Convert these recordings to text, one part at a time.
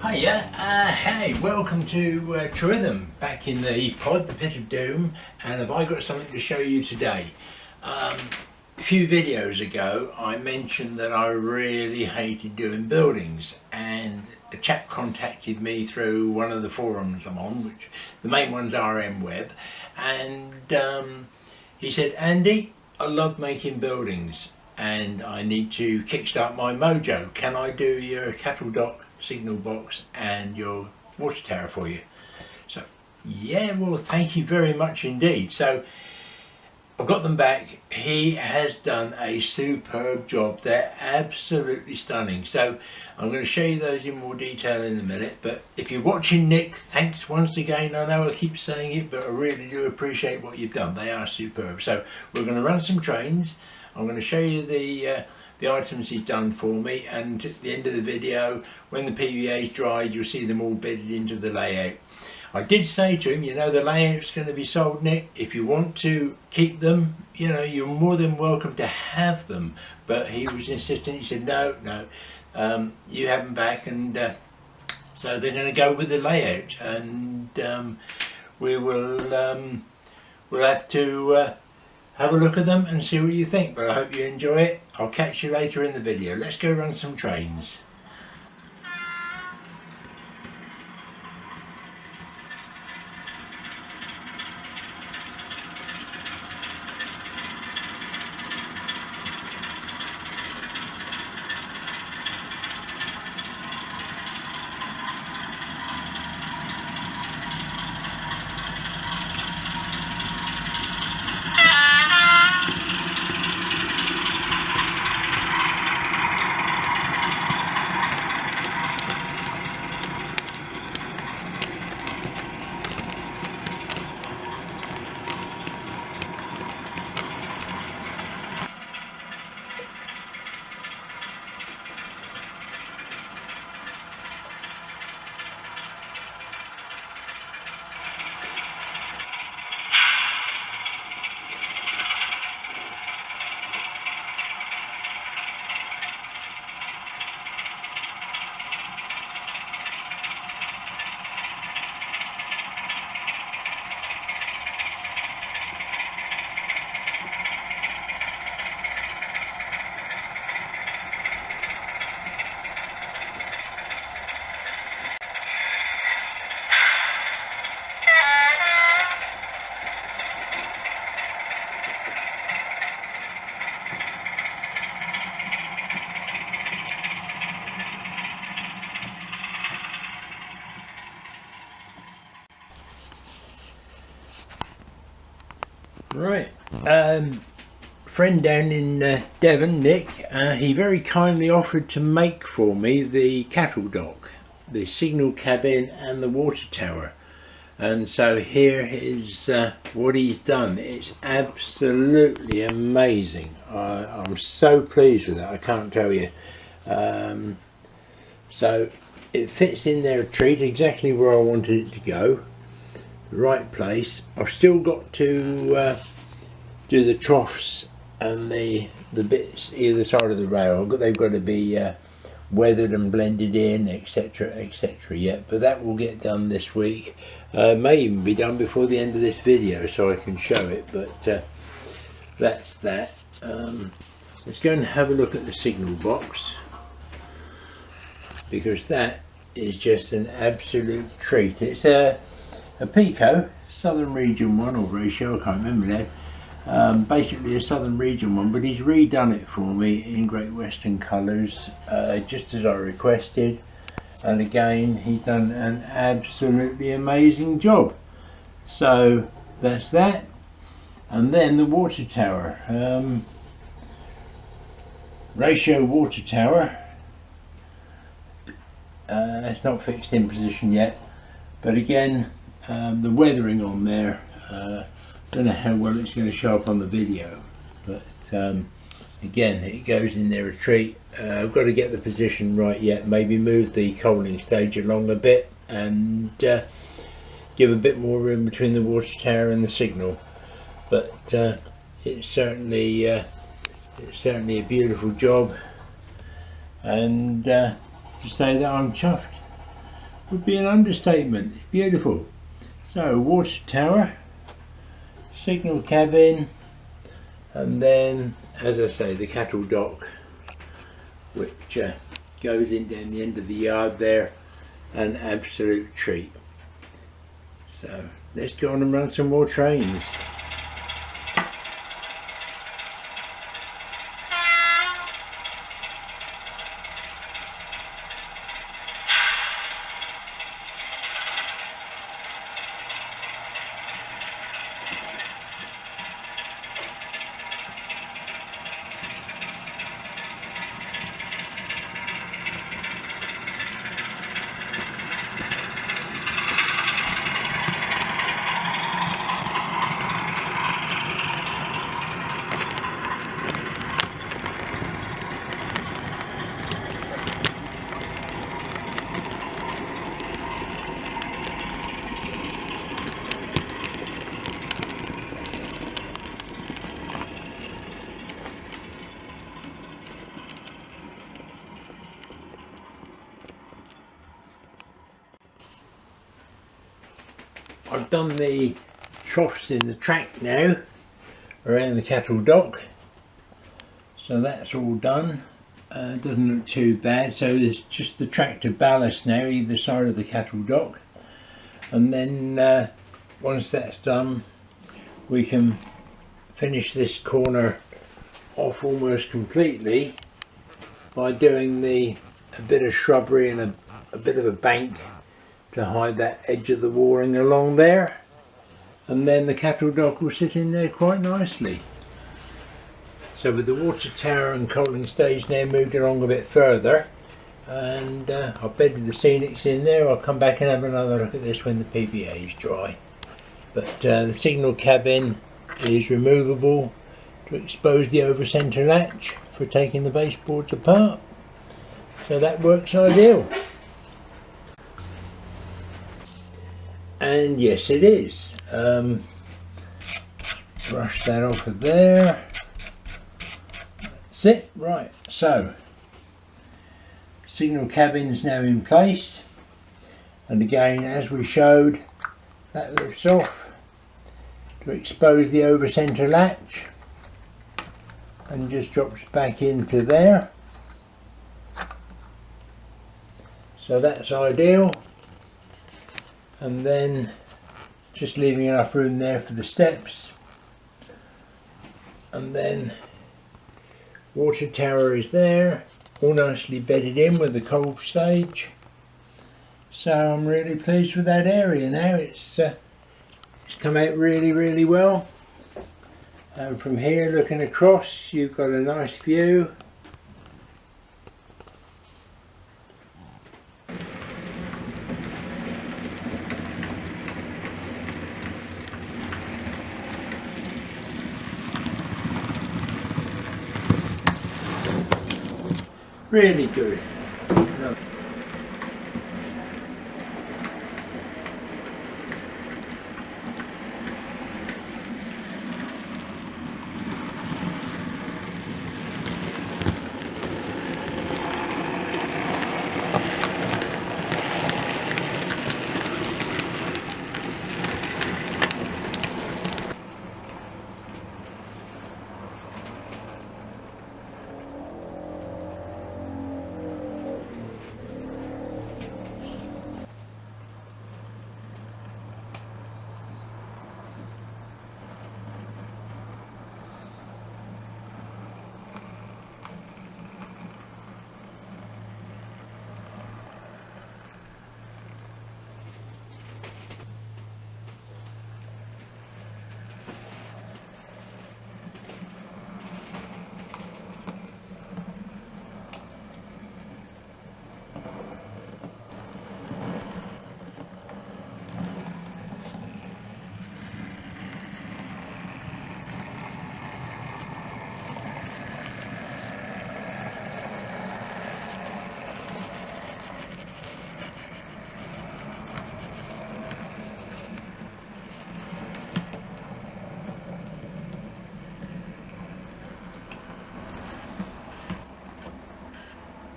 Hiya, hey, welcome to Trewithen, back in the pod, the pit of doom, and have I got something to show you today. A few videos ago I mentioned that I really hated doing buildings, and a chap contacted me through one of the forums I'm on, which the main one's RM Web, and he said, Andy, I love making buildings and I need to kickstart my mojo. Can I do your cattle dock, signal box and your water tower for you? So yeah, well, thank you very much indeed. So I've got them back. He has done a superb job. They're absolutely stunning. So I'm going to show you those in more detail in a minute, but if you're watching, Nick, thanks once again. I know I keep saying it, but I really do appreciate what you've done. They are superb. So we're going to run some trains. I'm going to show you the items he's done for me, and at the end of the video, when the PVA's dried, you'll see them all bedded into the layout. I did say to him, you know, the layout's going to be sold, Nick. If you want to keep them, you know, you're more than welcome to have them. But he was insistent. He said, no, you have them back, and so they're going to go with the layout, and we will we'll have to have a look at them and see what you think. But I hope you enjoy it. I'll catch you later in the video. Let's go run some trains. Right, friend down in Devon, Nick, he very kindly offered to make for me the cattle dock, the signal cabin and the water tower, and so here is what he's done. It's absolutely amazing. I'm so pleased with that, I can't tell you. So it fits in there a treat, exactly where I wanted it to go. The right place. I've still got to do the troughs and the bits either side of the rail. They've got to be weathered and blended in, etc, etc, yet, but that will get done this week. May even be done before the end of this video, so I can show it, but that's that. Let's go and have a look at the signal box, because that is just an absolute treat. It's a Pico, Southern Region 1 or ratio, I can't remember now. Basically a Southern Region 1, but he's redone it for me in Great Western colours, just as I requested. And again, he's done an absolutely amazing job. So that's that. And then the water tower. Ratio water tower. It's not fixed in position yet, but again, the weathering on there, don't know how well it's going to show up on the video, but again, it goes in there a treat. I've got to get the position right yet, maybe move the coaling stage along a bit and give a bit more room between the water tower and the signal, but it's certainly a beautiful job, and to say that I'm chuffed. would be an understatement. It's beautiful. So water tower, signal cabin, and then, as I say, the cattle dock, which goes in down the end of the yard there. An absolute treat. So let's go on and run some more trains. I've done the troughs in the track now around the cattle dock, so that's all done. Doesn't look too bad. So there's just the tractor ballast now either side of the cattle dock, and then once that's done we can finish this corner off almost completely by doing a bit of shrubbery and a bit of a bank to hide that edge of the walling along there, and then the cattle dock will sit in there quite nicely. So with the water tower and coaling stage now moved along a bit further, and I've bedded the Scenics in there. I'll come back and have another look at this when the PVA is dry. But the signal cabin is removable to expose the over centre latch for taking the baseboards apart, so that works ideal. And yes, it is. Brush that off of there. That's it. Right, so signal cabin's now in place, and again, as we showed, that lifts off to expose the over centre latch and just drops back into there. So that's ideal. And then just leaving enough room there for the steps, and then water tower is there, all nicely bedded in with the coal stage. So I'm really pleased with that area now. It's come out really well, and from here looking across you've got a nice view. Really good. No.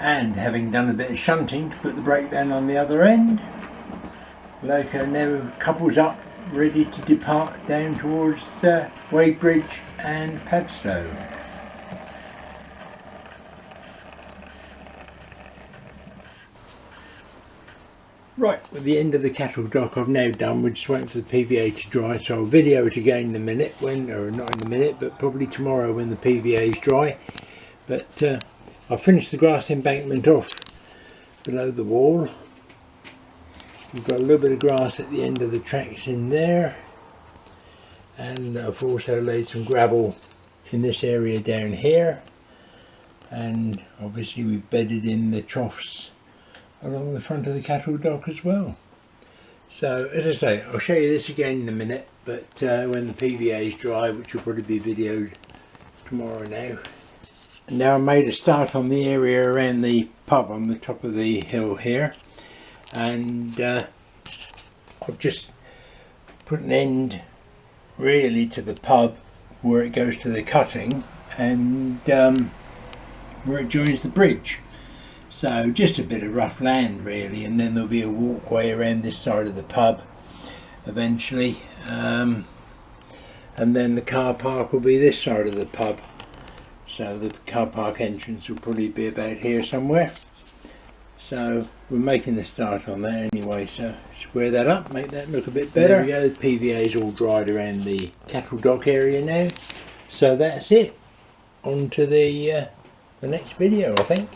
And having done a bit of shunting to put the brake down on the other end, Okay, now couples up, ready to depart down towards Wadebridge and Padstow. Right, with the end of the cattle dock I've now done, we're just waiting for the PVA to dry, so I'll video it again in a minute, or not in a minute, but probably tomorrow when the PVA is dry. But I've finished the grass embankment off below the wall. We've got a little bit of grass at the end of the tracks in there, and I've also laid some gravel in this area down here, and obviously we've bedded in the troughs along the front of the cattle dock as well. So as I say, I'll show you this again in a minute, but when the PVA is dry, which will probably be videoed tomorrow now. And now I made a start on the area around the pub on the top of the hill here, and I've just put an end really to the pub where it goes to the cutting, and where it joins the bridge. So just a bit of rough land really, and then there'll be a walkway around this side of the pub eventually, and then the car park will be this side of the pub. So the car park entrance will probably be about here somewhere. So we're making the start on that anyway, so square that up, make that look a bit better. There we go, the PVA is all dried around the cattle dock area now. So that's it, on to the next video I think.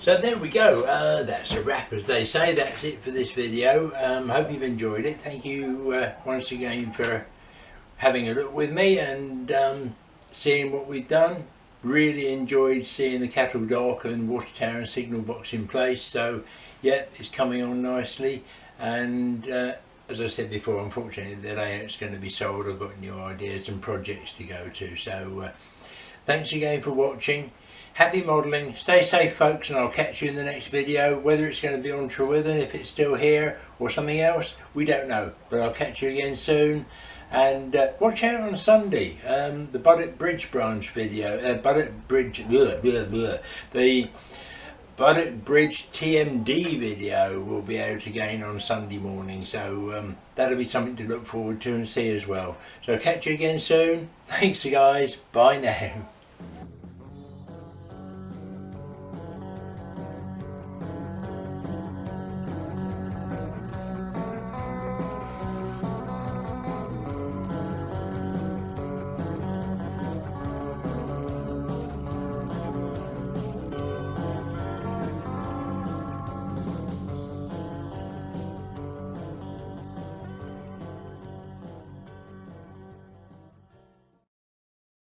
So there we go, that's a wrap as they say. That's it for this video. Hope you've enjoyed it. Thank you once again for having a look with me and seeing what we've done. Really enjoyed seeing the cattle dock and water tower and signal box in place. So yeah, it's coming on nicely, and as I said before, unfortunately the layout's going to be sold. I've got new ideas and projects to go to. So thanks again for watching. Happy modelling, stay safe folks, and I'll catch you in the next video. Whether it's going to be on Trewithen, if it's still here, or something else, we don't know, but I'll catch you again soon. And watch out on Sunday, the Buddock Bridge branch video, the Buddock Bridge TMD video will be out again on Sunday morning, so that'll be something to look forward to and see as well. So catch you again soon. Thanks guys, bye now.